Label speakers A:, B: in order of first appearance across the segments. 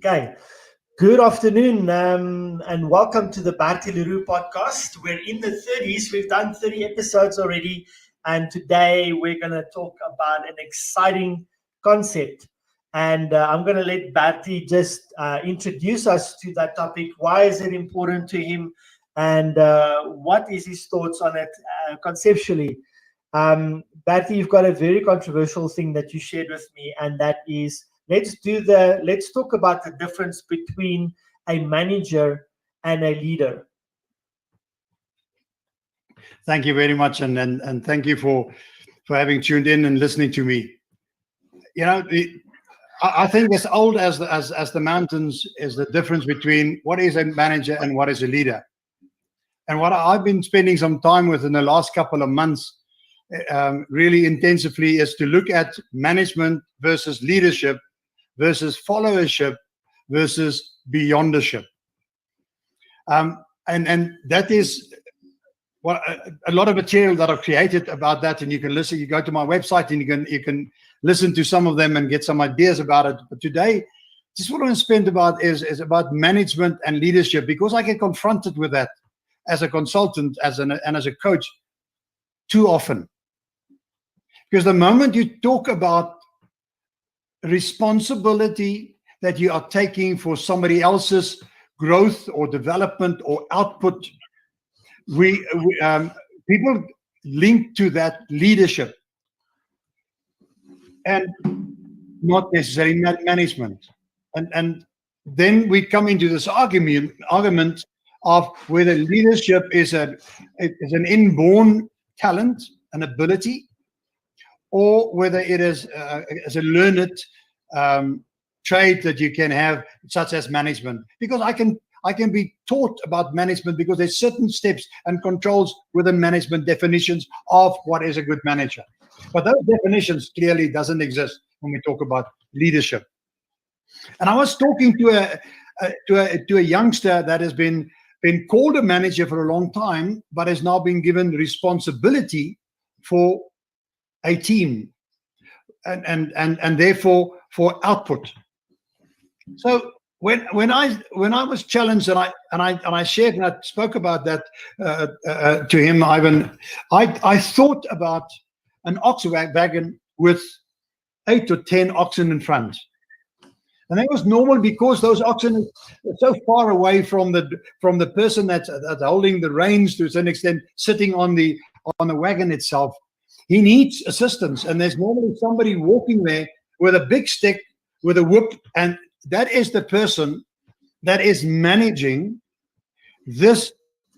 A: Okay. Good afternoon, and welcome to the Barty Leroux podcast. We're in the 30s. We've done 30 episodes already, and today we're going to talk about an exciting concept. And I'm going to let Barty just introduce us to that topic. Why is it important to him, and what is his thoughts on it conceptually? Barty, you've got a very controversial thing that you shared with me, and that is let's talk about the difference between a manager and a leader.
B: Thank you very much, and thank you for having tuned in and listening to me. You know, I think as old as the mountains is the difference between what is a manager and what is a leader. And what I've been spending some time with in the last couple of months, really intensively, is to look at management versus leadership versus followership versus beyondership. And that is what a lot of material that I've created about that, and you can listen. You go to my website and you can listen to some of them and get some ideas about it. But today, just what I want to spend about is about management and leadership, because I get confronted with that as a consultant, and as a coach too often. Because the moment you talk about responsibility that you are taking for somebody else's growth or development or output, people link to that leadership and not necessarily management. And then we come into this argument of whether leadership is an inborn talent, an ability, or whether it is a learned trait that you can have, such as management. Because I can be taught about management, because there's certain steps and controls within management definitions of what is a good manager. But those definitions clearly doesn't exist when we talk about leadership. And I was talking to a youngster that has been called a manager for a long time, but has now been given responsibility for a team, and therefore for output. So when I was challenged, and I shared and I spoke about that to him, Ivan, I thought about an ox wagon with 8 or 10 oxen in front. And that was normal because those oxen are so far away from the person that's holding the reins, to an extent, sitting on the wagon itself. He needs assistance, and there's normally somebody walking there with a big stick, with a whip, and that is the person that is managing this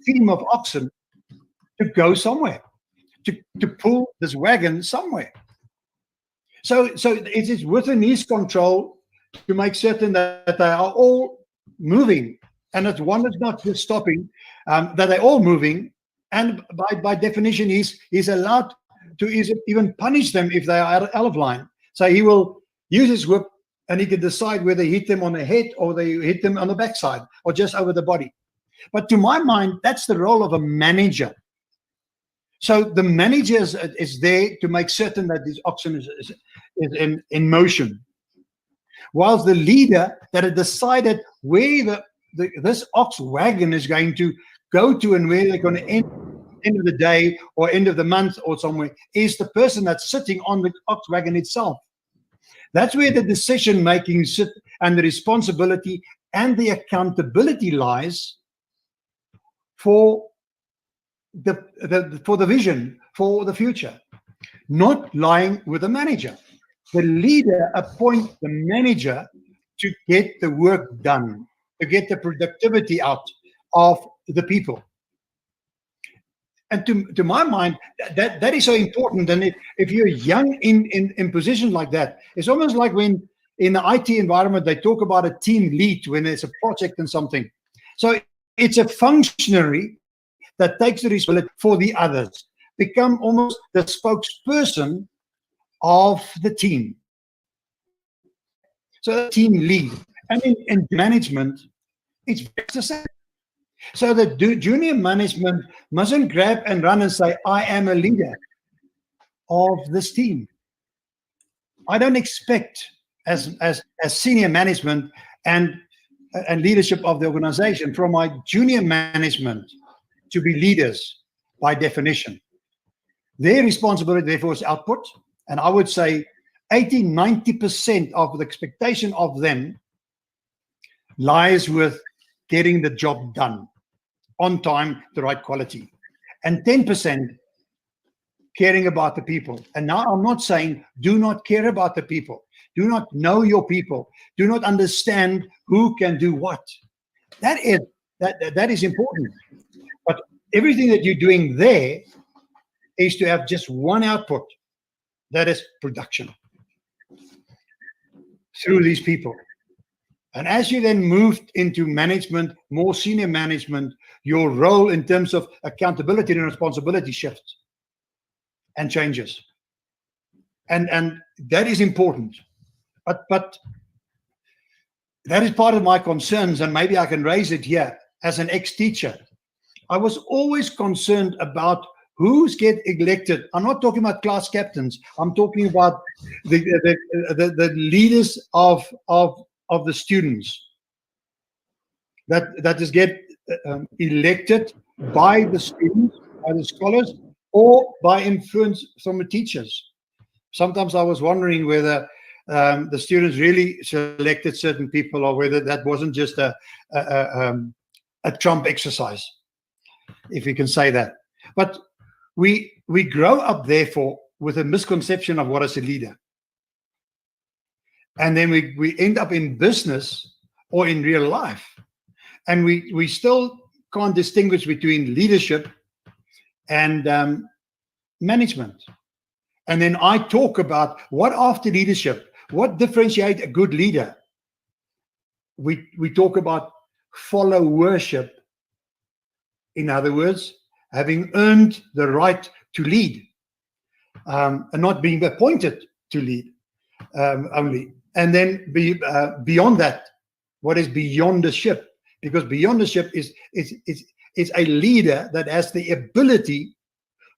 B: team of oxen to go somewhere, to pull this wagon somewhere. So it is within his control to make certain that they are all moving, and that one is not just stopping, that they're all moving, and by definition, he's allowed to even punish them if they are out of line. So he will use his whip, and he can decide whether he hit them on the head or they hit them on the backside or just over the body. But to my mind, that's the role of a manager. So the manager is there to make certain that this oxen is in motion, whilst the leader that had decided where this ox wagon is going to go to and where they're going to end of the day or end of the month or somewhere, is the person that's sitting on the ox wagon itself. That's where the decision making sit, and the responsibility and the accountability lies for the vision for the future, not lying with the manager. The leader appoints the manager to get the work done, to get the productivity out of the people. And to my mind, that is so important. And if you're young in positions like that, it's almost like when in the IT environment, they talk about a team lead when there's a project and something. So it's a functionary that takes the responsibility for the others, become almost the spokesperson of the team. So the team lead. And in management, it's the same. So the junior management mustn't grab and run and say, I am a leader of this team. I don't expect as senior management and leadership of the organization, from my junior management to be leaders by definition. Their responsibility, therefore, is output. And I would say 80-90% of the expectation of them lies with getting the job done on time, the right quality. And 10% caring about the people. And now I'm not saying do not care about the people. Do not know your people. Do not understand who can do what. That is important. But everything that you're doing there is to have just one output. That is production through these people. And as you then moved into management, more senior management, your role in terms of accountability and responsibility shifts and changes. And that is important. But that is part of my concerns, and maybe I can raise it here as an ex-teacher. I was always concerned about who's get elected. I'm not talking about class captains. I'm talking about the leaders of the students that is get elected by the students, by the scholars, or by influence from the teachers. Sometimes I was wondering whether the students really selected certain people, or whether that wasn't just a Trump exercise, if you can say that. But we grow up, therefore, with a misconception of what is a leader. And then we end up in business or in real life. And we still can't distinguish between leadership and management. And then I talk about what after leadership, what differentiates a good leader. We talk about followership. In other words, having earned the right to lead, and not being appointed to lead only. And then beyond that, what is beyond the ship? Because beyond the ship is a leader that has the ability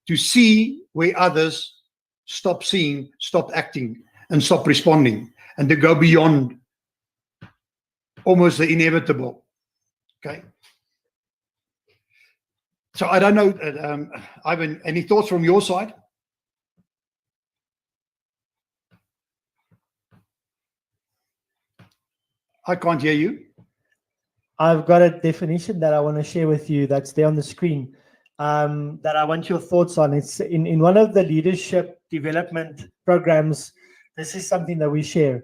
B: to see where others stop seeing, stop acting, and stop responding, and to go beyond almost the inevitable. Okay. So I don't know, Ivan, any thoughts from your side? I can't hear you.
A: I've got a definition that I want to share with you that's there on the screen, that I want your thoughts on. It's in one of the leadership development programs. This is something that we share.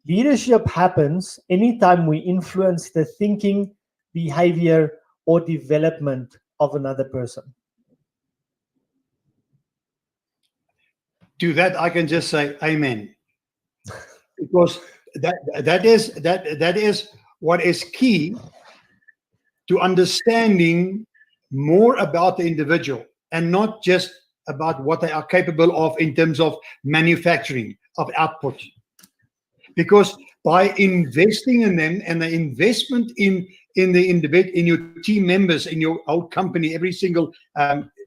A: Leadership happens anytime we influence the thinking, behavior, or development of another person.
B: To that, I can just say amen. Because that is what is key to understanding more about the individual, and not just about what they are capable of in terms of manufacturing, of output. Because by investing in them, and the investment in the individual, in your team members, in your whole company, every single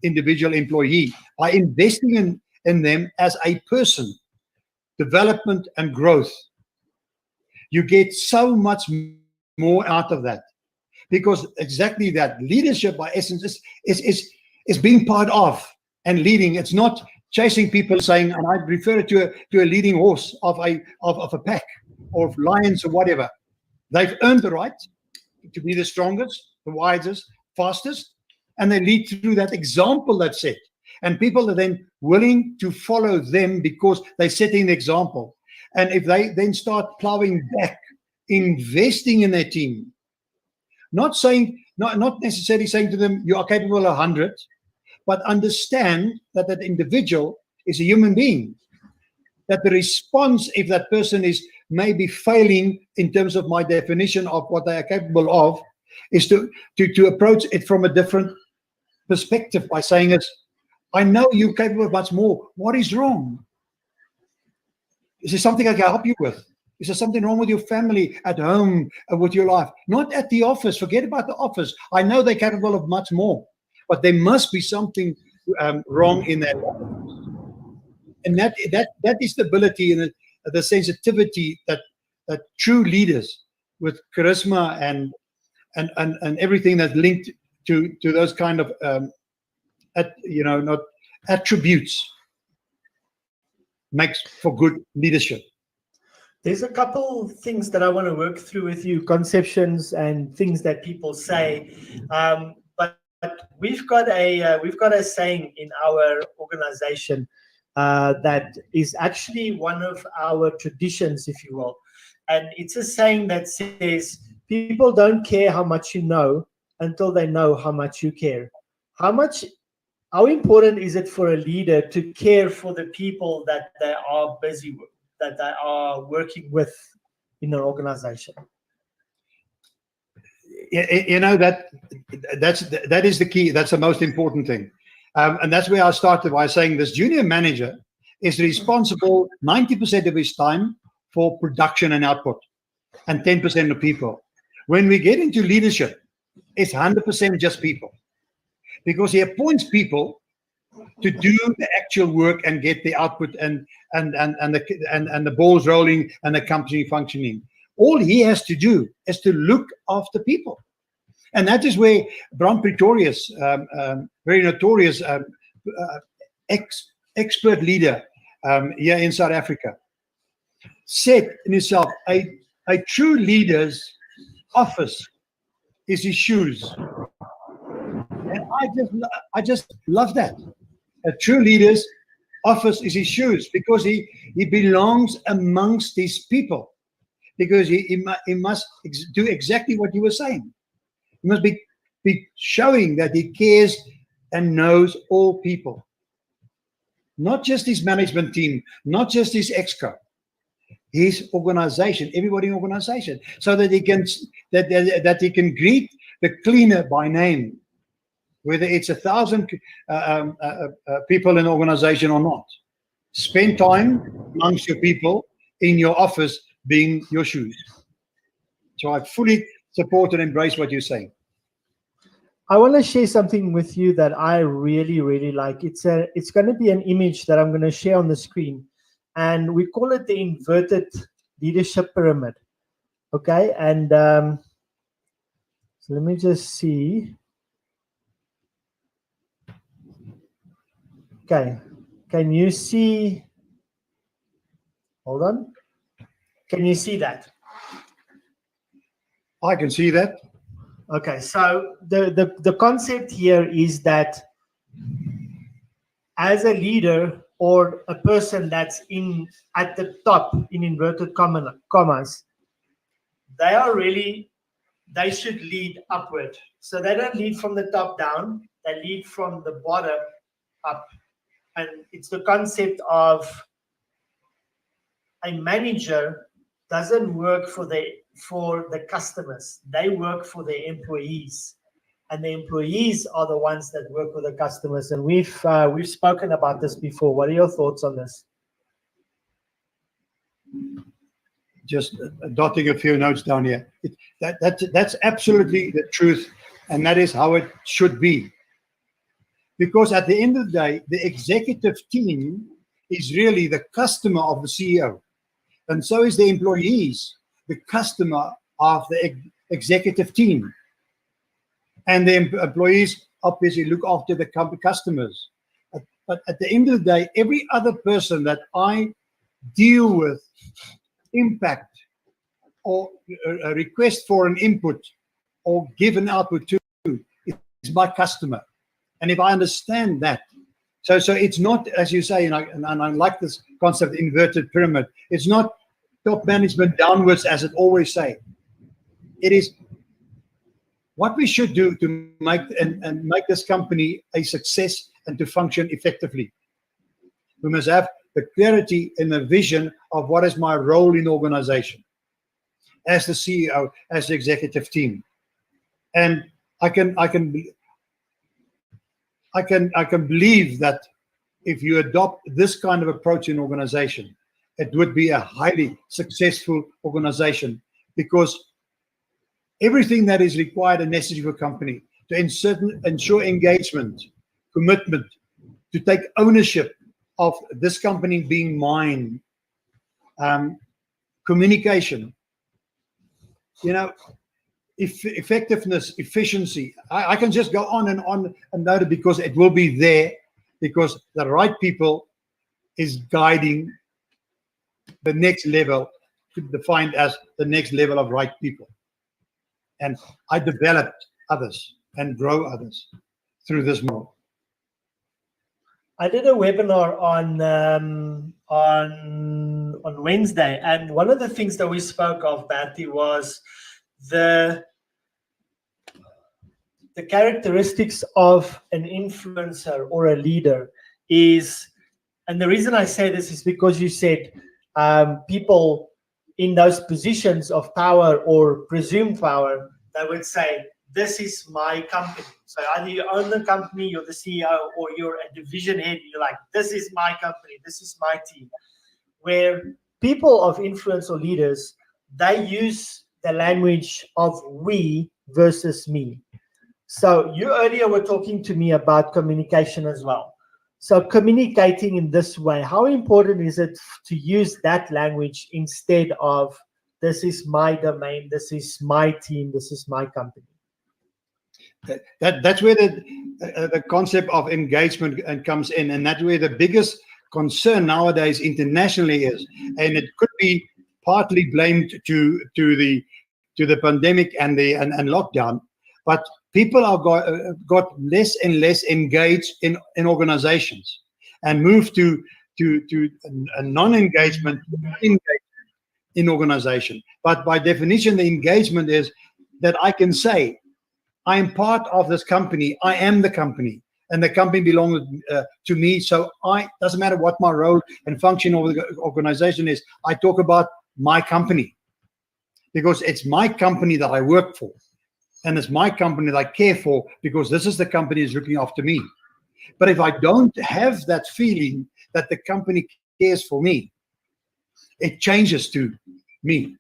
B: individual employee, by investing in them as a person, development and growth, you get so much more out of that. Because exactly that, leadership by essence is being part of and leading. It's not chasing people, saying, and I refer it to a leading horse of a pack, or of lions or whatever. They've earned the right to be the strongest, the wisest, fastest, and they lead through that example that's set. And people are then willing to follow them because they set an example. And if they then start plowing back, investing in their team, not necessarily saying to them, you are capable of 100, but understand that that individual is a human being. That the response, if that person is maybe failing in terms of my definition of what they are capable of, is to approach it from a different perspective by saying, I know you're capable of much more. What is wrong? Is there something I can help you with? Is there something wrong with your family, at home, with your life? Not at the office. Forget about the office. I know they're capable of much more, but there must be something wrong in their life. And that is the ability, the sensitivity that true leaders with charisma and everything that's linked to those kind of not attributes makes for good leadership.
A: There's a couple things that I want to work through with you, conceptions and things that people say. But we've got a saying in our organization that is actually one of our traditions, if you will. And it's a saying that says, people don't care how much you know until they know how much you care. How important is it for a leader to care for the people that they are busy with, that they are working with in an organization?
B: That is the key. That's the most important thing. And that's where I started by saying this junior manager is responsible 90% of his time for production and output and 10% of people. When we get into leadership, it's 100% just people, because he appoints people to do the actual work and get the output and the balls rolling and the company functioning. All he has to do is to look after people. And that is where Bram Pretorius, very notorious expert leader here in South Africa, said in himself, a true leader's office is his shoes. And I just love that. A true leader's office is his shoes, because he belongs amongst his people, because he must do exactly what you were saying. He must be showing that he cares and knows all people, not just his management team, not just his exco, his organization, everybody in organization, so that he can greet the cleaner by name, whether it's 1,000 people in the organization or not. Spend time amongst your people in your office being your shoes. So I fully support and embrace what you're saying.
A: I want to share something with you that I really, really like. It's going to be an image that I'm going to share on the screen, and we call it the inverted leadership pyramid. Okay, and so let me just see. Okay, can you see? Hold on. Can you see that?
B: I can see that.
A: Okay, so the concept here is that as a leader or a person that's at the top, in inverted commas, they should lead upward. So they don't lead from the top down, they lead from the bottom up. And it's the concept of a manager doesn't work for the customers. They work for their employees, and the employees are the ones that work with the customers. And we've spoken about this before. What are your thoughts on this?
B: Just dotting a few notes down here. That's absolutely the truth, and that is how it should be. Because at the end of the day, the executive team is really the customer of the CEO. And so is the employees, the customer of the executive team. And the employees obviously look after the customers. But at the end of the day, every other person that I deal with, impact, or a request for an input or give an output to, is my customer. And if I understand that, so it's not, as you say, and I like this concept, inverted pyramid. It's not top management downwards, as it always say. It is what we should do to make this company a success and to function effectively. We must have the clarity and the vision of what is my role in the organization as the CEO, as the executive team. And I can believe that if you adopt this kind of approach in organization, it would be a highly successful organization, because everything that is required and necessary for a company to ensure engagement, commitment, to take ownership of this company being mine, communication, effectiveness, efficiency. I can just go on and note it because it will be there, because the right people is guiding the next level, defined as the next level of right people. And I developed others and grow others through this model.
A: I did a webinar on Wednesday, and one of the things that we spoke of, Bertie, was the characteristics of an influencer or a leader is, and the reason I say this is because you said people in those positions of power or presumed power, they would say, this is my company. So either you own the company, you're the CEO, or you're a division head, you're like, this is my company, this is my team. Where people of influence or leaders, they use the language of we versus me. So you earlier were talking to me about communication as well. So communicating in this way, how important is it to use that language instead of this is my domain, this is my team, this is my company?
B: That's where the concept of engagement comes in, and that's where the biggest concern nowadays internationally is, and it could be partly blamed to the pandemic and lockdown, but people have got less and less engaged in organizations and moved to a non-engagement in organization. But by definition, the engagement is that I can say, I am part of this company. I am the company, and the company belongs to me. So doesn't matter what my role and function of the organization is. I talk about my company because it's my company that I work for, and it's my company that I care for because this is the company that's looking after me. But if I don't have that feeling that the company cares for me, it changes to me.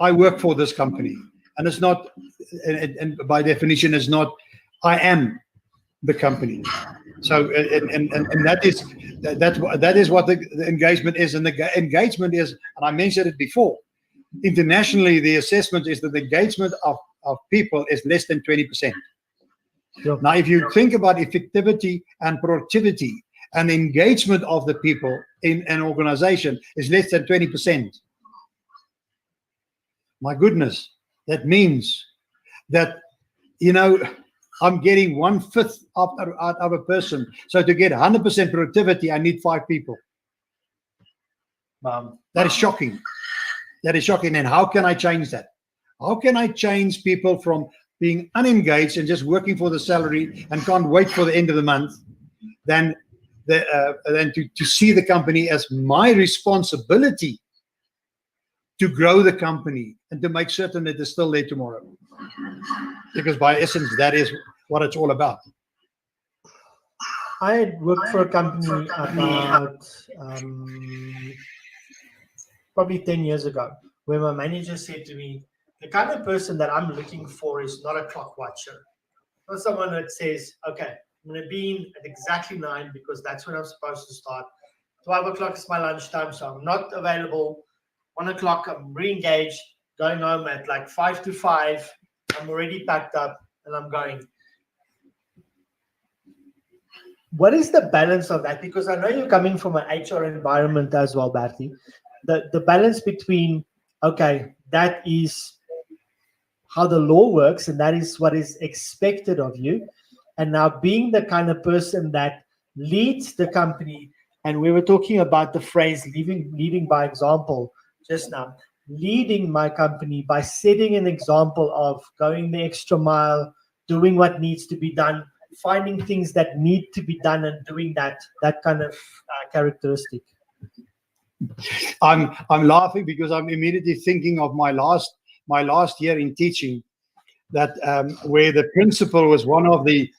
B: I work for this company. And it's not, and by definition, it's not, I am the company. So, and that is what the engagement is. And the engagement is, and I mentioned it before, internationally, the assessment is that the engagement of people is less than 20%. Yep. Now, if you think about effectivity and productivity, and the engagement of the people in an organization is less than 20%. My goodness. That means that, I'm getting 1/5 out of a person. So to get 100% productivity, I need 5 people. That is shocking. That is shocking. And how can I change that? How can I change people from being unengaged and just working for the salary and can't wait for the end of the month, than to see the company as my responsibility to grow the company and to make certain that it's still there tomorrow. Because by essence, that is what it's all about.
A: I had worked for a company about probably 10 years ago, where my manager said to me, the kind of person that I'm looking for is not a clock watcher. Not someone that says, okay, I'm going to be in at exactly 9 because that's when I'm supposed to start. 12 o'clock is my lunchtime, so I'm not available. 1 o'clock, I'm re-engaged, going home at like 5 to 5. I'm already packed up and I'm going. What is the balance of that? Because I know you're coming from an HR environment as well, Bertie. The balance between, okay, that is how the law works and that is what is expected of you. And now being the kind of person that leads the company, and we were talking about the phrase leading by example just now, leading my company by setting an example of going the extra mile, doing what needs to be done, finding things that need to be done and doing that kind of characteristic.
B: I'm laughing because I'm immediately thinking of my last year in teaching, that where the principal was one of the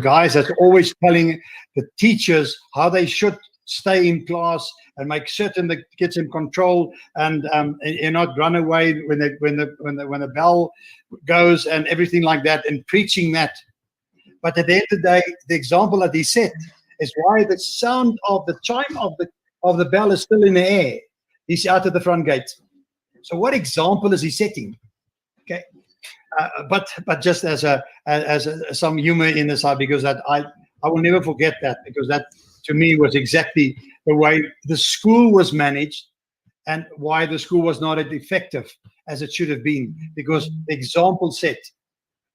B: guys that's always telling the teachers how they should stay in class and make certain the kids in control and not run away when the bell goes and everything like that, and preaching that. But at the end of the day, the example that he set is why the sound of the chime of the of the bell is still in the air. He's out at the front gate. So what example is he setting? Okay, but just as some humor in the side, because that I will never forget that, because that to me was exactly the way the school was managed and why the school was not as effective as it should have been, because the example set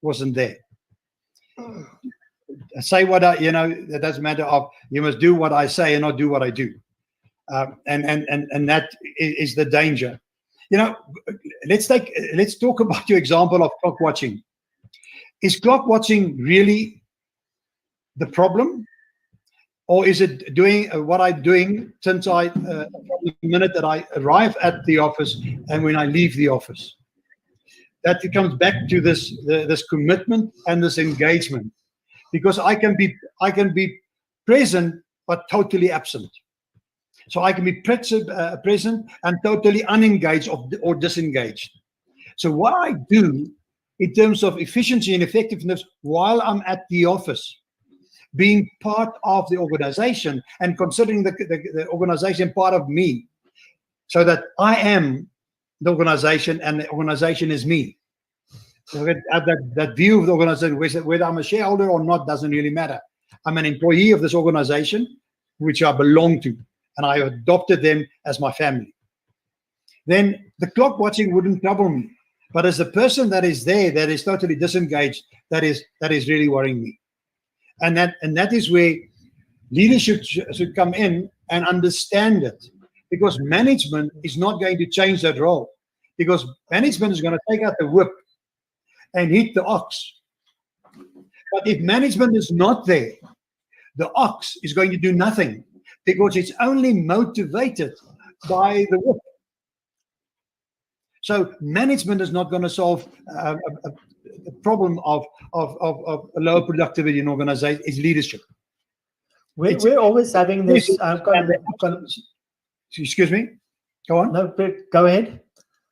B: wasn't there. Say what it doesn't matter. You must do what I say and not do what I do, and that is the danger. Let's talk about your example of clock watching. Is clock watching really the problem, or is it doing what I'm doing since from the minute that I arrive at the office and when I leave the office? That it comes back to this commitment and this engagement, because I can be present but totally absent. So I can be present and totally unengaged or disengaged. So what I do in terms of efficiency and effectiveness while I'm at the office, being part of the organization and considering the organization part of me, so that I am the organization and the organization is me. So that view of the organization, whether I'm a shareholder or not, doesn't really matter. I'm an employee of this organization, which I belong to, and I adopted them as my family. Then the clock watching wouldn't trouble me. But as the person that is there, that is totally disengaged, that is really worrying me. And that is where leadership should come in and understand it. Because management is not going to change that role. Because management is going to take out the whip and hit the ox. But if management is not there, the ox is going to do nothing, because it's only motivated by the whip. So management is not going to solve the problem of lower productivity in organization. It's leadership.
A: We're always having this.
B: Excuse me. Go on.
A: No, go ahead.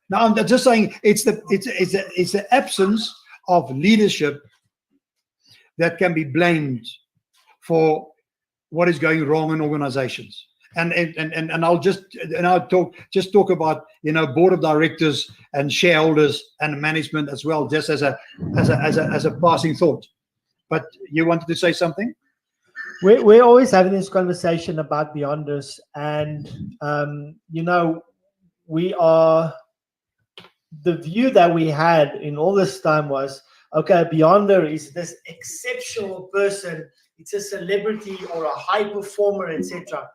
B: No, I'm just saying it's the absence of leadership that can be blamed for what is going wrong in organizations. And I'll talk about board of directors and shareholders and management as well, just as a passing thought. But you wanted to say something?
A: We're always having this conversation about beyonders, and we are, the view that we had in all this time was, okay, a beyonder is this exceptional person, it's a celebrity or a high performer, etc.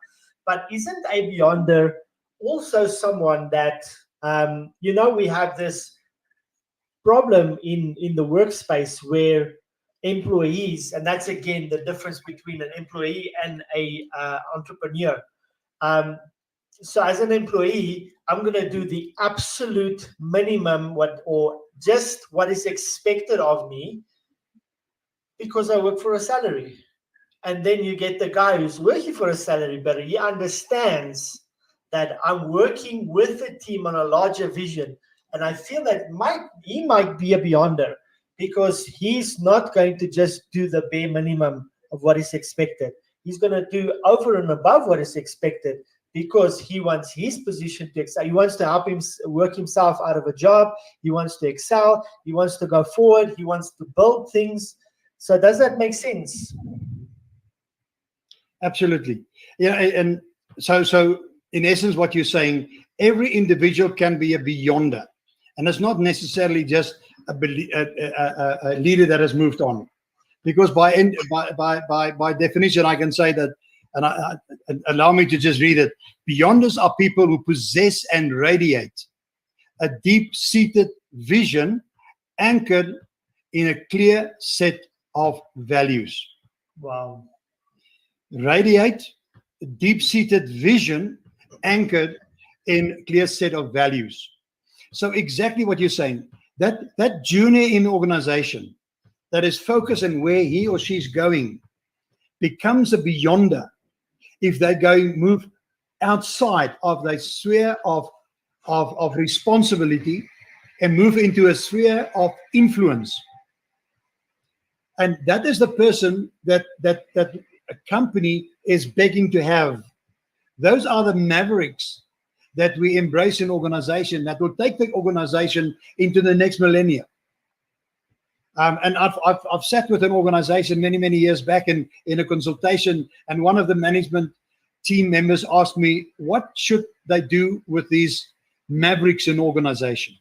A: But isn't a beyonder also someone that, we have this problem in the workspace where employees, and that's again the difference between an employee and a entrepreneur. So as an employee, I'm going to do the absolute minimum just what is expected of me, because I work for a salary. And then you get the guy who's working for a salary, but he understands that I'm working with a team on a larger vision. And I feel that he might be a beyonder, because he's not going to just do the bare minimum of what is expected. He's going to do over and above what is expected, because he wants his position to excel. He wants to help him work himself out of a job. He wants to excel. He wants to go forward. He wants to build things. So does that make sense?
B: Absolutely. Yeah, and so in essence, what you're saying, every individual can be a beyonder, and it's not necessarily just a leader that has moved on, because by definition, I can say that, and allow me to just read it. Beyonders are people who possess and radiate a deep-seated vision anchored in a clear set of values.
A: Wow.
B: Radiate a deep-seated vision anchored in a clear set of values. So exactly what you're saying, that junior in the organization that is focused on where he or she's going becomes a beyonder if they move outside of the sphere of responsibility and move into a sphere of influence. And that is the person that a company is begging to have, Those are the mavericks that we embrace in organization that will take the organization into the next millennium. And I've sat with an organization many years back in a consultation, and one of the management team members asked me, what should they do with these mavericks in organization?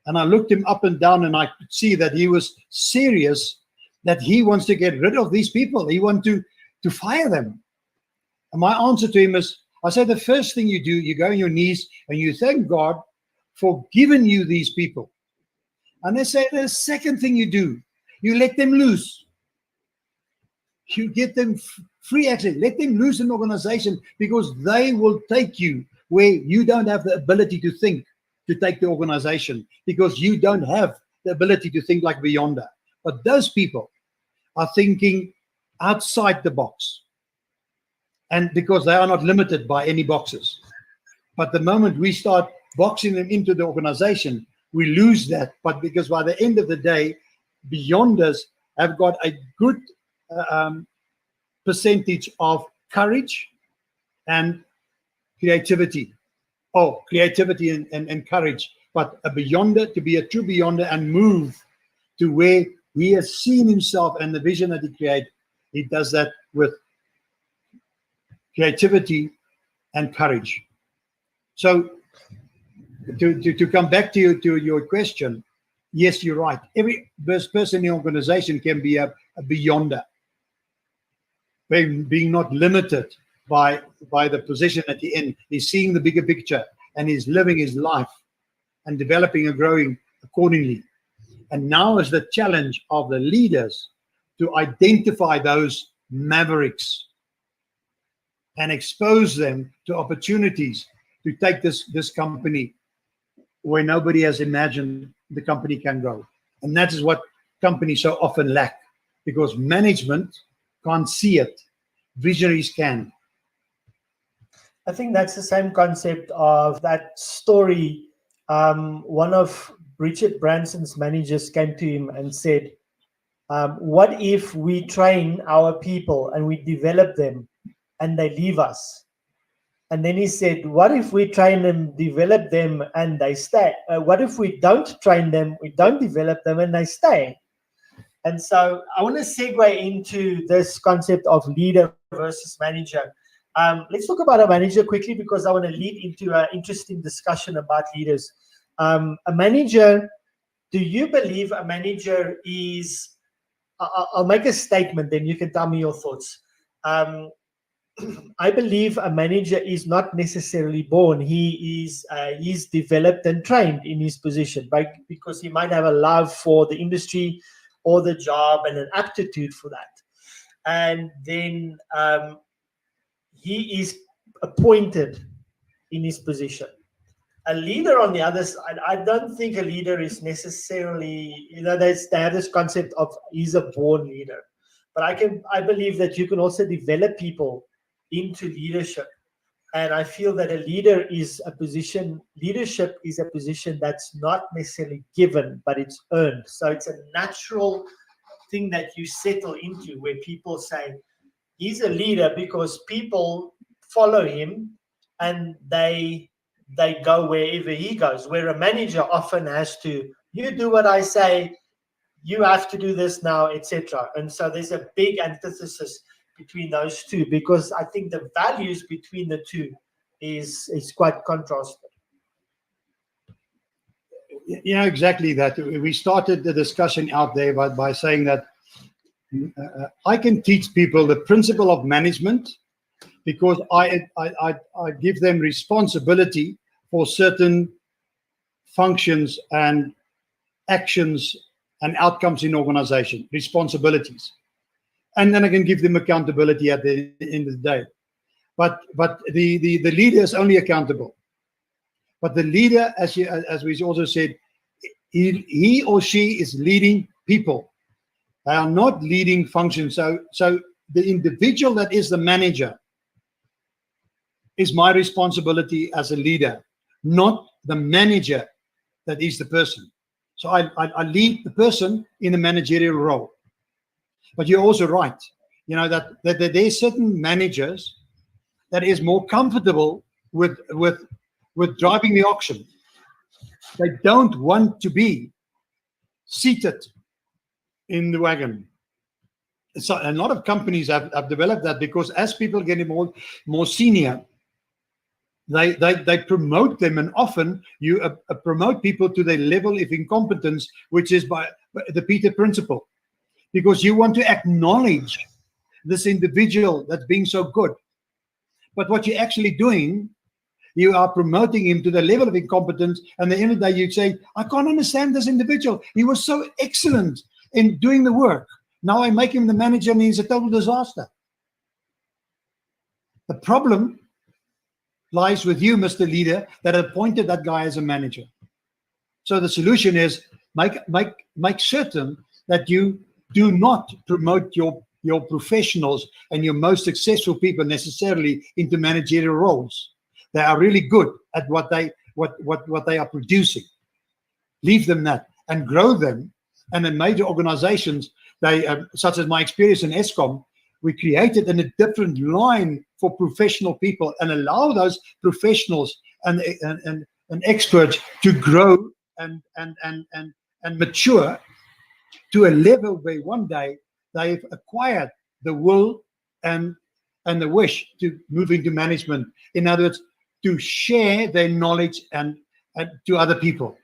B: And I looked him up and down, and I could see that he was serious, that he wants to get rid of these people. He wants to fire them. And my answer to him is, I said, the first thing you do, you go on your knees and you thank God for giving you these people. And they say the second thing you do, you let them loose. You get them free access. Let them loose in the organization, because they will take you where you don't have the ability to think, to take the organization, because you don't have the ability to think like beyonder. But those people are thinking outside the box. And because they are not limited by any boxes. But the moment we start boxing them into the organization, we lose that. But because by the end of the day, beyonders have got a good percentage of courage and creativity. Oh, creativity and courage. But a beyonder, to be a true beyonder and move to where he has seen himself and the vision that he created, he does that with creativity and courage. So to come back to your question, yes, you're right. Every person in the organization can be a beyonder, being not limited by the position at the end. He's seeing the bigger picture and he's living his life and developing and growing accordingly. And now is the challenge of the leaders to identify those mavericks and expose them to opportunities to take this company where nobody has imagined the company can go. And that is what companies so often lack, because management can't see it. Visionaries can.
A: I think that's the same concept of that story. One of Richard Branson's managers came to him and said, what if we train our people and we develop them and they leave us? And then he said, what if we train them, develop them, and they stay? What if we don't train them, we don't develop them, and they stay? And so I want to segue into this concept of leader versus manager. Let's talk about a manager quickly, because I want to lead into an interesting discussion about leaders. A manager, do you believe a manager is, I'll make a statement, then you can tell me your thoughts. I believe a manager is not necessarily born. He's developed and trained in his position, because he might have a love for the industry or the job and an aptitude for that. And then he is appointed in his position. A leader, on the other side, I don't think a leader is necessarily, they have this concept of he's a born leader. But I believe that you can also develop people into leadership. And I feel that leadership is a position that's not necessarily given, but it's earned. So it's a natural thing that you settle into, where people say he's a leader because people follow him and they go wherever he goes. Where a manager often has to, you do what I say, you have to do this now, etc. And so there's a big antithesis between those two, because I think the values between the two is quite contrasted.
B: Exactly that. We started the discussion out there by saying that I can teach people the principle of management, because I give them responsibility for certain functions and actions and outcomes in organization, responsibilities. And then I can give them accountability at the end of the day. But the leader is only accountable. But the leader, as we also said, he or she is leading people. They are not leading functions. So the individual that is the manager is my responsibility as a leader, not the manager that is the person. So I lead the person in a managerial role. But you're also right, that there's certain managers that is more comfortable with driving the oxen. They don't want to be seated in the wagon. So a lot of companies have developed that, because as people get more senior, they promote them, and often you promote people to their level of incompetence, which is by the Peter principle, because you want to acknowledge this individual that's being so good. But what you're actually doing, you are promoting him to the level of incompetence, and at the end of the day you say, I can't understand this individual. He was so excellent in doing the work. Now I make him the manager and he's a total disaster. The problem lies with you, Mr. Leader, that appointed that guy as a manager. So the solution is make certain that you do not promote your professionals and your most successful people necessarily into managerial roles. They are really good at what they are producing. Leave them that and grow them. And in major organizations, such as my experience in Eskom, we created a different line for professional people and allow those professionals and experts to grow and mature to a level where one day they've acquired the will and the wish to move into management. In other words, to share their knowledge and to other people,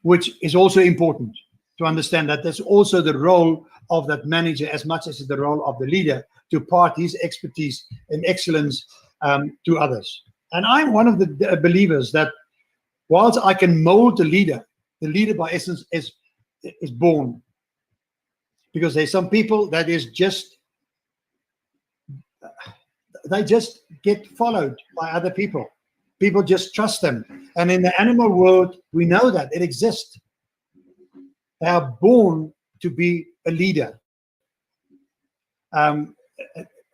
B: which is also important to understand that that's also the role of that manager as much as the role of the leader, to impart his expertise and excellence to others. And I'm one of the believers that whilst I can mold the leader by essence is born. Because there's some people that is just, they just get followed by other people. People just trust them. And in the animal world, we know that it exists. They are born to be a leader. And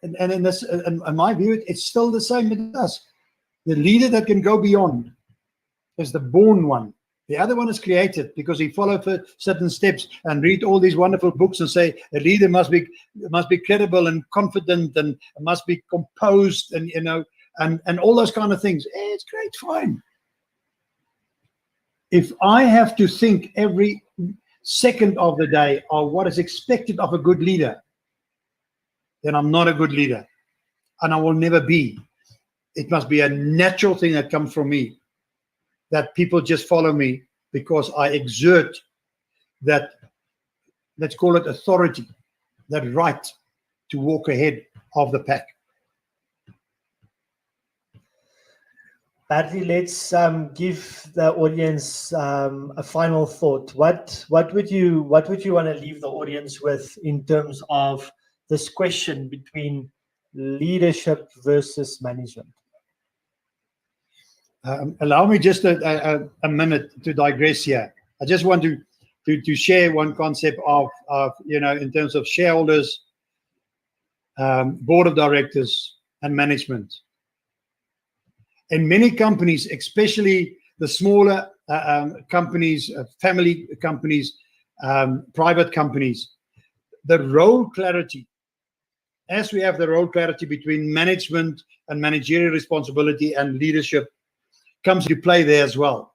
B: in my view, it's still the same with us. The leader that can go beyond is the born one. The other one is created because he followed certain steps and read all these wonderful books and say a leader must be credible and confident and must be composed and and all those kind of things. It's great, fine. If I have to think every second of the day of what is expected of a good leader, then I'm not a good leader, and I will never be. It must be a natural thing that comes from me, that people just follow me because I exert that, let's call it authority, that right to walk ahead of the pack.
A: Barry, let's give the audience a final thought. What would you want to leave the audience with in terms of this question between leadership versus management?
B: Allow me just a minute to digress here. I just want to share one concept of in terms of shareholders, board of directors, and management. In many companies, especially the smaller companies, family companies, private companies, the role clarity, as we have the role clarity between management and managerial responsibility and leadership, comes to play there as well.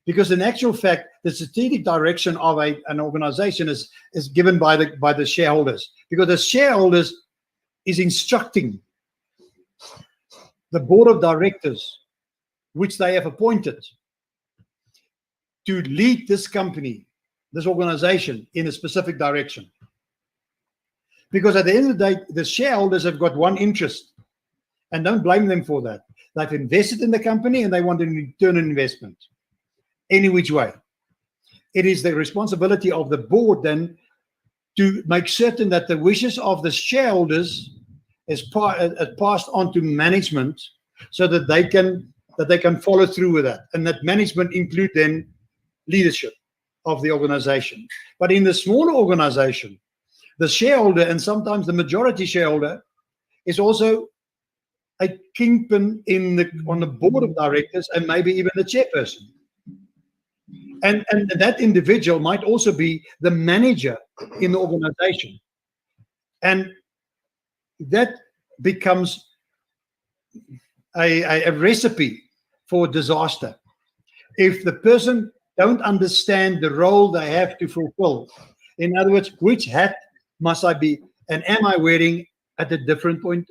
B: Because in actual fact, the strategic direction of an organization is given by the shareholders, because the shareholders is instructing the board of directors, which they have appointed, to lead this company, this organization, in a specific direction. Because at the end of the day, the shareholders have got one interest, and don't blame them for that. They've invested in the company and they want a return on investment, any which way. It is the responsibility of the board then to make certain that the wishes of the shareholders is passed on to management, so that they can follow through with that, and that management include then leadership of the organization. But in the smaller organization, the shareholder, and sometimes the majority shareholder, is also a kingpin on the board of directors and maybe even the chairperson. And that individual might also be the manager in the organization. And that becomes a recipe for disaster. If the person don't understand the role they have to fulfill, in other words, which hat must I be and am I wearing at a different point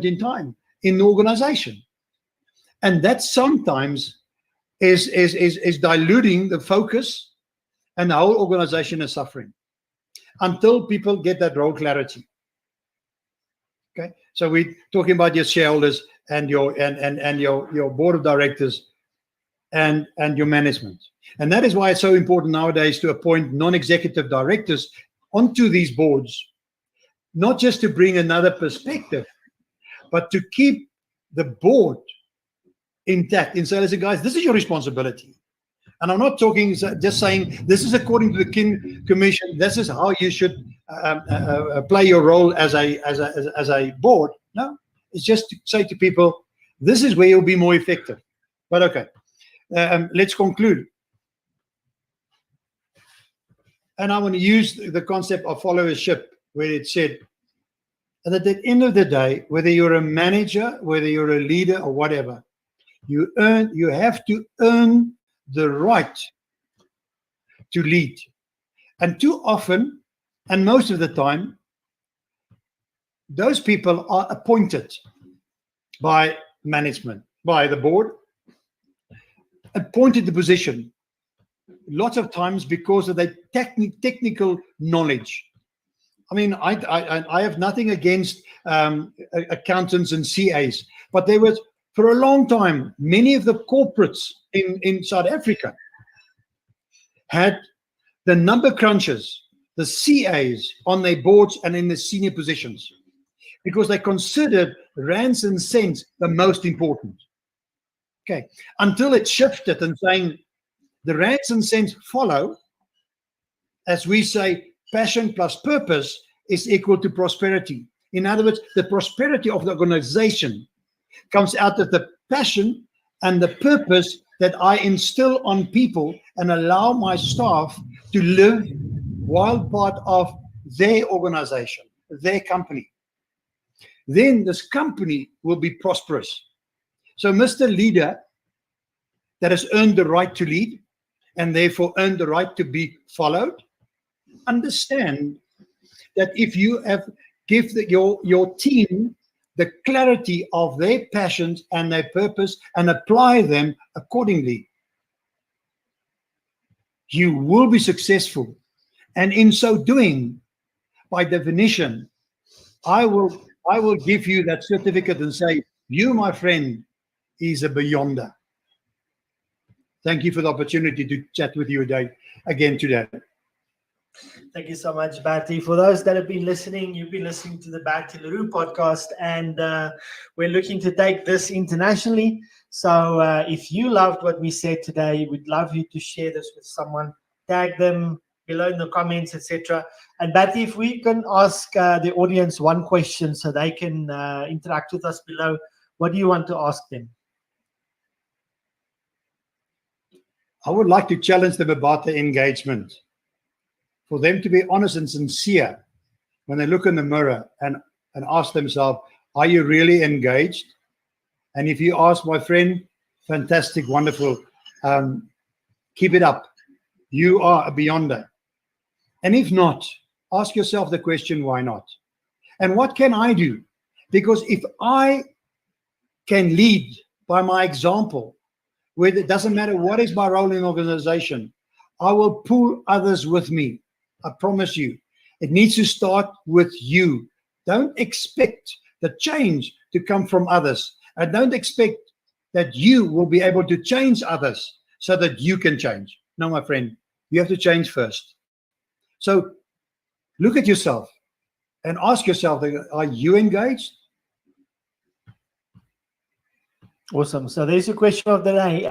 B: in time in the organization? And that sometimes is diluting the focus, and the whole organization is suffering until people get that role clarity. Okay, so we're talking about your shareholders and your board of directors and your management. And that is why it's so important nowadays to appoint non-executive directors onto these boards, not just to bring another perspective, but to keep the board intact. And so, listen, guys, this is your responsibility. And I'm not talking just saying this is according to the King Commission. This is how you should play your role as a board. No, it's just to say to people, this is where you'll be more effective. But okay, let's conclude. And I want to use the concept of followership, where it said that at the end of the day, whether you're a manager, whether you're a leader or whatever, you have to earn the right to lead. And too often, and most of the time, those people are appointed by management, by the board, appointed the position, lots of times because of their technical knowledge. I mean, I have nothing against accountants and CAs, but there was, for a long time, many of the corporates in South Africa had the number crunchers, the CAs, on their boards and in the senior positions, because they considered rands and cents the most important. Okay, until it shifted and saying the rands and cents follow, as we say, passion plus purpose is equal to prosperity. In other words, the prosperity of the organization comes out of the passion and the purpose that I instill on people and allow my staff to live while part of their organization, their company. Then this company will be prosperous. So, Mr. Leader, that has earned the right to lead and therefore earned the right to be followed, understand that if you give your team the clarity of their passions and their purpose and apply them accordingly, you will be successful. And in so doing, by definition, I will give you that certificate and say, you, my friend, is a beyonder. Thank you for the opportunity to chat with you again today.
A: Thank you so much, Bertie. For those that have been listening, you've been listening to the Bertie Leroux podcast, and we're looking to take this internationally. So if you loved what we said today, we'd love you to share this with someone, tag them below in the comments, etc. And Bertie, if we can ask the audience one question so they can interact with us below, what do you want to ask them?
B: I would like to challenge them about the engagement. For them to be honest and sincere when they look in the mirror and ask themselves, are you really engaged? And if you ask, my friend, fantastic, wonderful, keep it up. You are a beyonder. And if not, ask yourself the question, why not? And what can I do? Because if I can lead by my example, where it doesn't matter what is my role in the organization, I will pull others with me. I promise you. It needs to start with you. Don't expect the change to come from others. And don't expect that you will be able to change others so that you can change. No, my friend, you have to change first. So look at yourself and ask yourself, are you engaged?
A: Awesome. So there's a question of the day.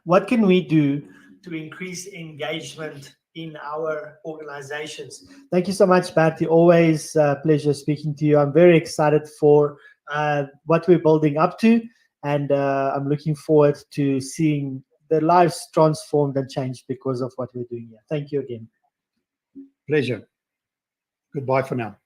A: What can we do to increase engagement in our organizations? Thank you so much, Bertie. Always a pleasure speaking to you. I'm very excited for what we're building up to, and I'm looking forward to seeing the lives transformed and changed because of what we're doing here. Thank you again.
B: Pleasure. Goodbye for now.